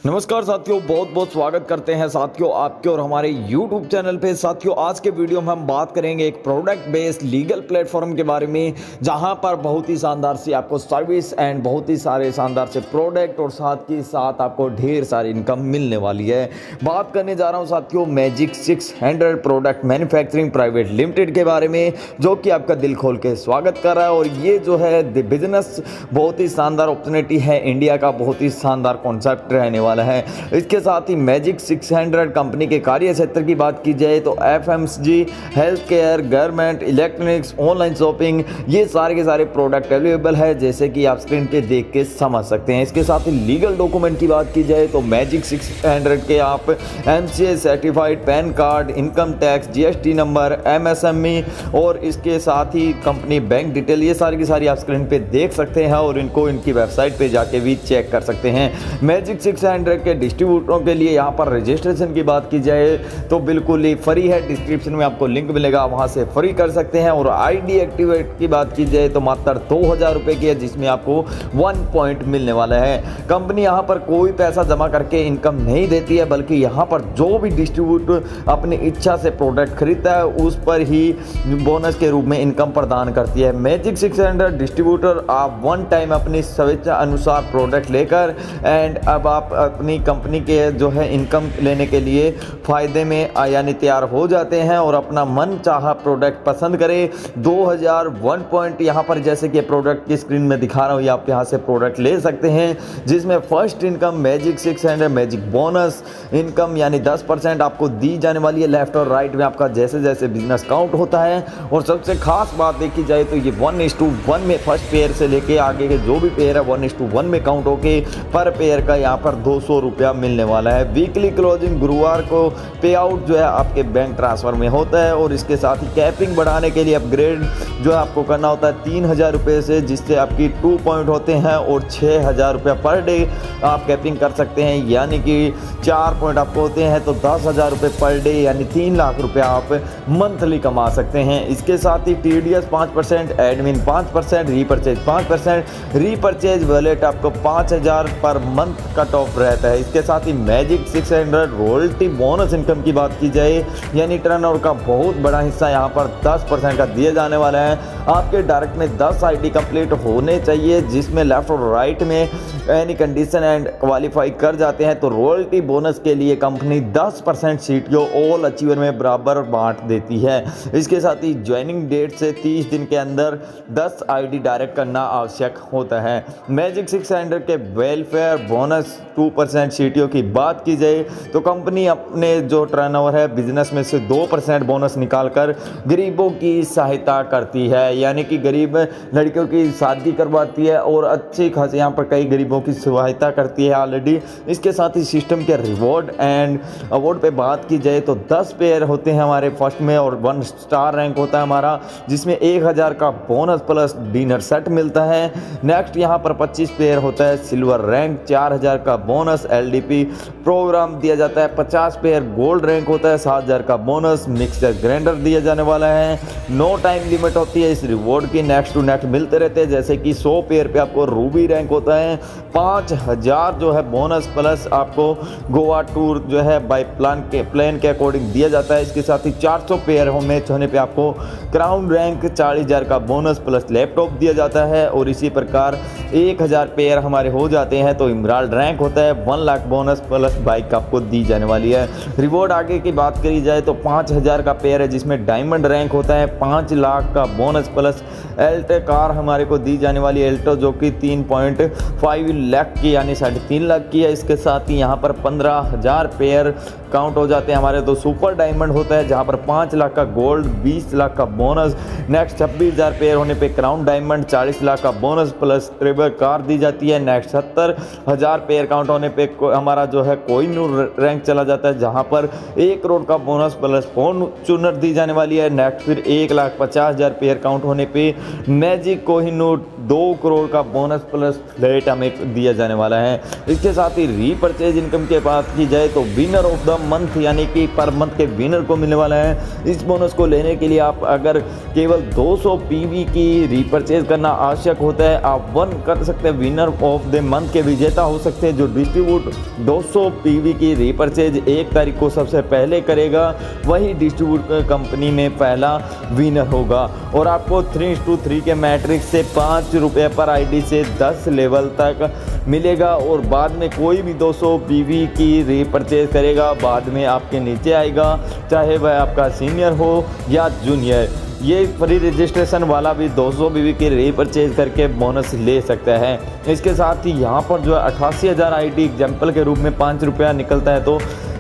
नमस्कार साथियों, बहुत बहुत स्वागत करते हैं साथियों आपके और हमारे YouTube चैनल पे। साथियों आज के वीडियो में हम बात करेंगे एक प्रोडक्ट बेस्ड लीगल प्लेटफॉर्म के बारे में, जहां पर बहुत ही शानदार सी आपको सर्विस एंड बहुत ही सारे शानदार से प्रोडक्ट और साथ ही साथ आपको ढेर सारी इनकम मिलने वाली है। बात करने जा रहा हूं साथियों magic 600 product manufacturing private limited के बारे में, जो कि आपका दिल खोल के स्वागत कर रहा है। और ये जो है बिजनेस बहुत ही शानदार अपॉर्चुनिटी है, इंडिया का बहुत ही शानदार कॉन्सेप्ट रहने वाला है। इसके साथ ही मैजिक 600 कंपनी के कार्य क्षेत्र की बात की जाए तो FMCG, health care, government, electronics, online shopping, ये सारे के सारे प्रोडक्ट अवेलेबल है, जैसे कि आप स्क्रीन पे देख के समझ सकते हैं। इसके साथ ही लीगल डॉक्यूमेंट की बात की जाए तो मैजिक 600 के आप MCA certified pan card, income tax, GST number, MSME और इसके साथ ही कंपनी बैंक डिटेल, ये सारी की सारी आप स्क्रीन पे देख सकते हैं और इनको इनकी वेबसाइट पे जाके भी चेक कर सकते हैं। मैजिक 600 के डिस्ट्रीब्यूटरों के लिए यहाँ पर रजिस्ट्रेशन की बात की जाए तो बिल्कुल ही फ्री है, डिस्क्रिप्शन में आपको लिंक मिलेगा, वहाँ से फ्री कर सकते हैं। और आईडी एक्टिवेट की बात की जाए तो मात्र 2000 रुपये की है, जिसमें आपको 1 पॉइंट मिलने वाला है। कंपनी यहाँ पर कोई पैसा जमा करके इनकम नहीं देती है, बल्कि यहाँ पर जो भी डिस्ट्रीब्यूटर अपनी इच्छा से प्रोडक्ट खरीदता है उस पर ही बोनस के रूप में इनकम प्रदान करती है। मैजिक 600 डिस्ट्रीब्यूटर आप वन टाइम अपनी स्वेच्छा अनुसार प्रोडक्ट लेकर एंड अब आप अपनी कंपनी के जो है इनकम लेने के लिए फ़ायदे में यानी तैयार हो जाते हैं और अपना मन चाहा प्रोडक्ट पसंद करें। 2001 पॉइंट यहाँ पर जैसे कि प्रोडक्ट की स्क्रीन में दिखा रहा हूँ, आप यहाँ से प्रोडक्ट ले सकते हैं, जिसमें first income magic 600 magic bonus income यानी 10% आपको दी जाने वाली है। लेफ्ट और राइट में आपका जैसे जैसे बिजनेस काउंट होता है। और सबसे खास बात देखी जाए तो ये 1:1 में फर्स्ट पेयर से लेके आगे के जो भी पेयर है 1:1 में काउंट होके पर पेयर का यहाँ पर 200 रुपया मिलने वाला है। वीकली क्लोजिंग गुरुवार को पे आउट जो है आपके बैंक ट्रांसफर में होता है। और इसके साथ ही कैपिंग बढ़ाने के लिए अपग्रेड जो है आपको करना होता है 3000 रुपये से, जिससे आपकी 2 पॉइंट होते हैं और 6000 रुपया पर डे आप कैपिंग कर सकते हैं। यानी कि 4 पॉइंट आपको होते हैं तो 10,000 रुपये पर डे यानी 3 लाख रुपया आप मंथली कमा सकते हैं। इसके साथ ही TDS 5%, admin 5%, repurchase 5%, repurchase wallet आपको 5000 पर मंथ कट ऑफ रहता है। इसके साथ ही मैजिक 600 रॉयल्टी बोनस इनकम की बात की जाए यानी टर्नओवर का बहुत बड़ा हिस्सा यहाँ पर 10% का दिया जाने वाला है। आपके डायरेक्ट में 10 आईडी कंप्लीट होने चाहिए, जिसमें लेफ्ट और राइट में एनी कंडीशन एंड क्वालिफाई कर जाते हैं तो रॉयल्टी बोनस के लिए कंपनी 10% सीटीओ ऑल अचीवर में बराबर बांट देती है। इसके साथ ही ज्वाइनिंग डेट से 30 दिन के अंदर 10 आईडी डायरेक्ट करना आवश्यक होता है। मैजिक 600 के वेलफेयर बोनस 2% सीटीओ की बात की जाए तो कंपनी अपने जो टर्नओवर है बिजनेस में से 2% बोनस निकालकर गरीबों की सहायता करती है, यानी कि गरीब लड़कियों की शादी करवाती है और अच्छी खासी यहाँ पर कई गरीबों की सहायता करती है ऑलरेडी। इसके साथ ही सिस्टम के रिवॉर्ड एंड अवार्ड पे बात की जाए तो 10 पेयर होते हैं हमारे फर्स्ट में और 1 स्टार रैंक होता है हमारा, जिसमें 1000 का बोनस प्लस डिनर सेट मिलता है। नेक्स्ट यहाँ पर 25 पेयर होता है सिल्वर रैंक, 4000 का बोनस LDP प्रोग्राम दिया जाता है। 50 पेयर गोल्ड रैंक होता है, 7000 का बोनस मिक्सर ग्राइंडर दिया जाने वाला है। नो टाइम लिमिट होती है इस रिवॉर्ड की, नेक्स्ट टू नेक्स्ट मिलते रहते हैं। जैसे कि 100 पेयर पे आपको रूबी रैंक होता है, 5000 जो है बोनस प्लस आपको गोवा टूर जो है बाय प्लान के अकॉर्डिंग दिया जाता है। इसके साथ ही 400 पेयर मैच होने पे आपको क्राउन रैंक 40,000 का बोनस प्लस लैपटॉप दिया जाता है। और इसी प्रकार 1000 पेयर हमारे हो जाते हैं तो इमराल्ड रैंक होता है, 1 लाख बोनस प्लस बाइक आपको दी जाने वाली है। रिवॉर्ड आगे की बात करी जाए तो 5000 का पेयर है, जिसमें डायमंड रैंक होता है, 5 लाख का बोनस प्लस एल्टो कार हमारे को दी जाने वाली है, एल्टो जो कि 3.5 लाख की यानी 3.5 लाख की है। इसके साथ ही यहाँ पर 15,000 पेयर काउंट हो जाते हैं हमारे तो सुपर डायमंड होता है, जहाँ पर 5 लाख का गोल्ड, 20 लाख का बोनस। नेक्स्ट 26,000 पेयर होने पे क्राउन डायमंड, 40 लाख का बोनस प्लस ट्रेवल कार दी जाती है। नेक्स्ट 70,000 पेयर काउंट होने पे हमारा जो है कोहिनूर रैंक चला जाता है, जहाँ पर 1 करोड़ का बोनस प्लस फॉर्च्यूनर दी जाने वाली है। नेक्स्ट फिर 1,50,000 पेयर काउंट अकाउंट होने पे मैजिक कोहिनूर 2 करोड़ का बोनस प्लस फ्लैट हमें दिया जाने वाला है। इसके साथ ही रीपरचेज इनकम के बात की जाए तो विनर ऑफ द मंथ यानी कि पर मंथ के विनर को मिलने वाला है। इस बोनस को लेने के लिए आप अगर केवल 200 पीवी की रीपरचेज करना आवश्यक होता है, आप वन कर सकते हैं, विनर ऑफ द मंथ के विजेता हो सकते हैं। जो डिस्ट्रीब्यूट 200 पीवी की रीपरचेज 1 तारीख को सबसे पहले करेगा वही डिस्ट्रीब्यूट कंपनी में पहला विनर होगा। और आपको 3:3 के मैट्रिक्स से ₹5 पर आईडी से 10 लेवल तक मिलेगा। और बाद में कोई भी 200 पीवी की रीपरचेज करेगा बाद में आपके नीचे आएगा, चाहे वह आपका सीनियर हो या जूनियर। ये फ्री रजिस्ट्रेशन वाला भी 200 पीवी की रीपरचेज करके बोनस ले सकता है। इसके साथ ही यहाँ पर जो है 88,000 आईडी एग्जाम्पल के रूप में ₹5 निकलता है तो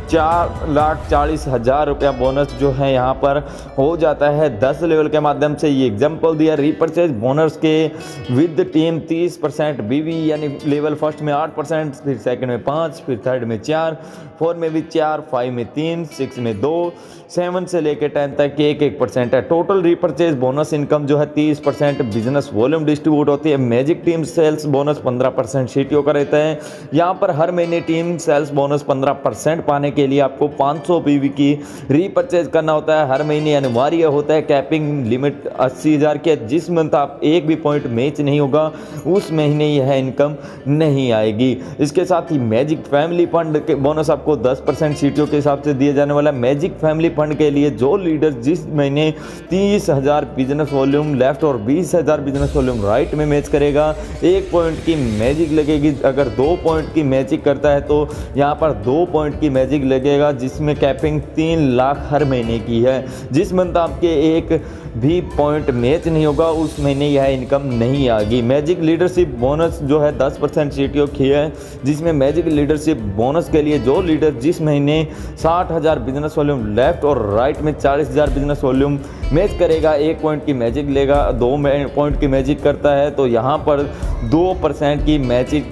4,40,000 रुपया बोनस जो है यहाँ पर हो जाता है 10 लेवल के माध्यम से। ये एग्जाम्पल दिया रीपरचेज बोनस के विद टीम 30% बीवी यानी लेवल फर्स्ट में 8%, फिर सेकंड में 5, फिर थर्ड में 4, 4 में भी 4, 5 में 3, 6 में 2, 7 से लेकर 10 तक 1% है। टोटल रीपरचेज बोनस इनकम जो है 30% बिजनेस वॉल्यूम डिस्ट्रीब्यूट होती है। Magic team sales bonus 15% CTO का रहता है। यहाँ पर हर महीने टीम सेल्स बोनस 15% पाने के लिए आपको 500 पीवी की रीपरचेज करना होता है। हर महीने अनिवार्य होता है। कैपिंग लिमिट 80,000 की है। जिस मंथ आप एक भी पॉइंट मैच नहीं होगा उस महीने यह इनकम नहीं आएगी। इसके साथ ही मैजिक फैमिली फंड के बोनस आपको 10% सीटीओ के हिसाब से दिया जाने वाला है। मैजिक फैमिली फंड के लिए जो लीडर जिस महीने 30,000 बिजनेस वॉल्यूम लेफ्ट और 20,000 बिजनेस वॉल्यूम राइट में मैच करेगा 1 पॉइंट की मैजिक लगेगी। अगर 2 पॉइंट की मैजिक करता है तो यहाँ पर 2 पॉइंट की मैजिक लगेगा, जिसमें कैपिंग 3 लाख हर महीने की है। जिस मंथ आपके एक भी पॉइंट मैच नहीं होगा उस महीने यह इनकम नहीं आएगी। मैजिक लीडरशिप बोनस जो है 10% सीटीओ की है, जिसमें मैजिक लीडरशिप बोनस के लिए जो लीडर जिस महीने 60,000 बिजनेस वॉल्यूम लेफ्ट और राइट में 40,000 बिजनेस वॉल्यूम मैच करेगा 1 पॉइंट की मैजिक लेगा। 2 पॉइंट की मैजिक करता है तो यहाँ पर 2% की मैजिक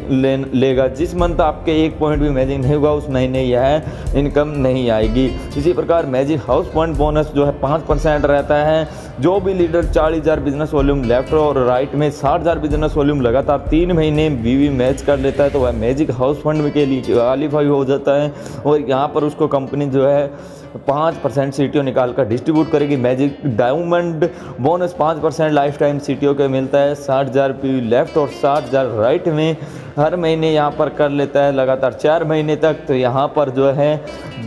लेगा। जिस मंथ आपके 1 पॉइंट भी मैजिक नहीं होगा उस महीने यह इनकम नहीं आएगी। इसी प्रकार मैजिक हाउस फंड बोनस जो है 5% रहता है। जो भी लीडर 40,000 बिजनेस वॉल्यूम लेफ्ट और राइट में 60,000 बिजनेस वॉल्यूम लगातार 3 महीने बीवी मैच कर लेता है तो वह मैजिक हाउस फंड के लिए क्वालीफाई हो जाता है। और यहाँ पर उसको कंपनी जो है 5% सीटीओ निकाल कर डिस्ट्रीब्यूट करेगी। Magic diamond bonus 5% life time CTO के मिलता है। 60,000 पीवी लेफ्ट और 60,000 राइट में हर महीने यहाँ पर कर लेता है लगातार 4 महीने तक, तो यहाँ पर जो है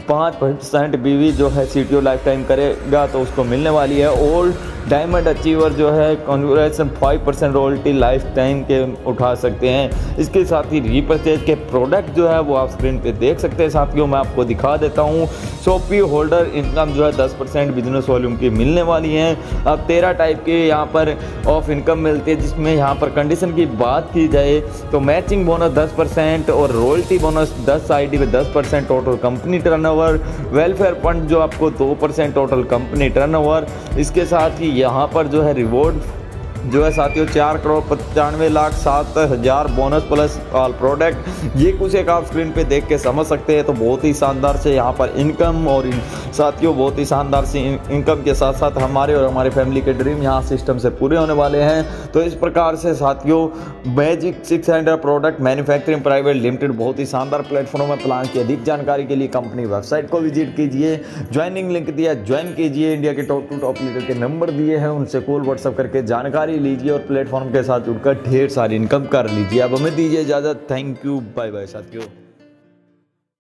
5% बीवी जो है सीटीओ लाइफ टाइम करेगा तो उसको मिलने वाली है। ओल्ड डायमंड अचीवर जो है कॉन्ग्रेचुलेसन 5% रॉयल्टी लाइफ टाइम के उठा सकते हैं। इसके साथ ही रीपरचेज के प्रोडक्ट जो है वो आप स्क्रीन पे देख सकते हैं। साथियों मैं आपको दिखा देता हूँ। शॉपी होल्डर इनकम जो है 10% बिजनेस वॉल्यूम की मिलने वाली है। अब 13 टाइप के यहाँ पर ऑफ इनकम मिलती है, जिसमें यहाँ पर कंडीशन की बात की जाए तो मैचिंग बोनस 10% और रॉयल्टी बोनस 10 आईडी में 10% total company turnover. Welfare fund जो आपको 2% टोटल कंपनी टर्नओवर। इसके साथ ही यहाँ पर जो है रिवॉर्ड जो है साथियों 4,95,07,000 बोनस प्लस ऑल प्रोडक्ट। ये कुछ एक आप स्क्रीन पे देख के समझ सकते हैं। तो बहुत ही शानदार से यहाँ पर इनकम और साथियों बहुत ही शानदार से इनकम के साथ साथ हमारे और हमारे फैमिली के ड्रीम यहाँ सिस्टम से पूरे होने वाले हैं। तो इस प्रकार से साथियों magic 600 product manufacturing private limited बहुत ही शानदार प्लेटफॉर्म है। प्लान की अधिक जानकारी के लिए कंपनी वेबसाइट को विजिट कीजिए। ज्वाइनिंग लिंक दिया, ज्वाइन कीजिए। इंडिया के टॉप टू टॉप लीडर के नंबर दिए हैं, उनसे कॉल व्हाट्सअप करके जानकारी लीजिए और प्लेटफॉर्म के साथ जुड़कर ढेर सारी इनकम कर लीजिए। अब हमें दीजिए इजाजत। थैंक यू, बाय बाय साथियों।